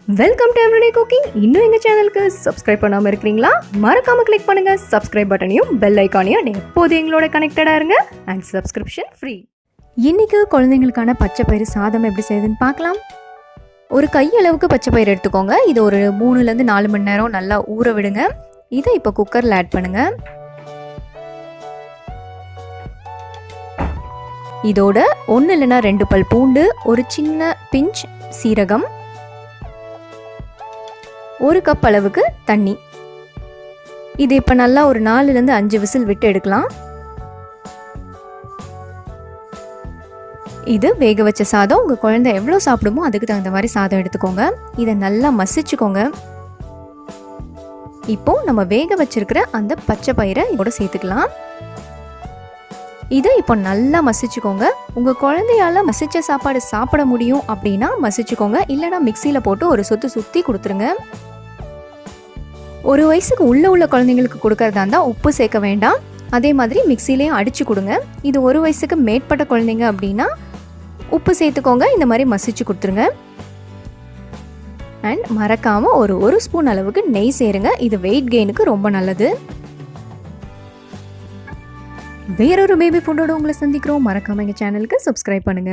Welcome to everyday cooking. இன்னும் எங்கள் சேனலுக்கு சப்ஸ்கிரைப் பண்ணாமல் இருக்கிறீங்களா? மறக்காமல் கிளிக் பண்ணுங்கள் சப்ஸ்கிரைப் பட்டனையும் பெல் ஐக்கானையும். எப்போது எங்களோட கனெக்டடாக இருங்க அண்ட் சப்ஸ்கிரிப்ஷன் ஃப்ரீ. இன்றைக்கி குழந்தைங்களுக்கான பச்சை பயிறு சாதம் எப்படி செய்யுதுன்னு பார்க்கலாம். ஒரு கையளவுக்கு பச்சை பயிறு எடுத்துக்கோங்க. இது ஒரு 3லேருந்து 4 மணி நேரம் நல்லா ஊற விடுங்க. இதை இப்போ குக்கரில் ஆட் பண்ணுங்கள். இதோட 1 இல்லைன்னா 2 பல் பூண்டு, ஒரு சின்ன பிஞ்ச் சீரகம், 1 கப் அளவுக்கு தண்ணி. இது இப்போ நல்லா ஒரு 4லேருந்து 5 விசில் விட்டு எடுக்கலாம். இது வேக வச்ச சாதம். உங்கள் குழந்தை எவ்வளோ சாப்பிடுமோ அதுக்கு தகுந்த மாதிரி சாதம் எடுத்துக்கோங்க. இதை நல்லா மசிச்சுக்கோங்க. இப்போ நம்ம வேக வச்சிருக்கிற அந்த பச்சை பயிரை இதோட சேர்த்துக்கலாம். இதை இப்போ நல்லா மசிச்சுக்கோங்க. உங்கள் குழந்தையால மசிச்ச சாப்பாடு சாப்பிட முடியும் அப்படின்னா மசிச்சுக்கோங்க. இல்லைனா மிக்சியில் போட்டு ஒரு சுற்றி கொடுத்துருங்க. 1 வயசுக்கு உள்ள குழந்தைங்களுக்கு கொடுக்கறதா இருந்தால் உப்பு சேர்க்க வேண்டாம். அதே மாதிரி மிக்சிலையும் அடித்து கொடுங்க. இது 1 வயசுக்கு மேற்பட்ட குழந்தைங்க அப்படின்னா உப்பு சேர்த்துக்கோங்க. இந்த மாதிரி மசிச்சு கொடுத்துருங்க. அண்ட் மறக்காமல் ஒரு ஸ்பூன் அளவுக்கு நெய் சேருங்க. இது வெயிட் கெயினுக்கு ரொம்ப நல்லது. வேறொரு பேபி ஃபுட்டோட உங்களை சந்திக்கிறோம். மறக்காமல் எங்கள் சேனலுக்கு சப்ஸ்கிரைப் பண்ணுங்கள்.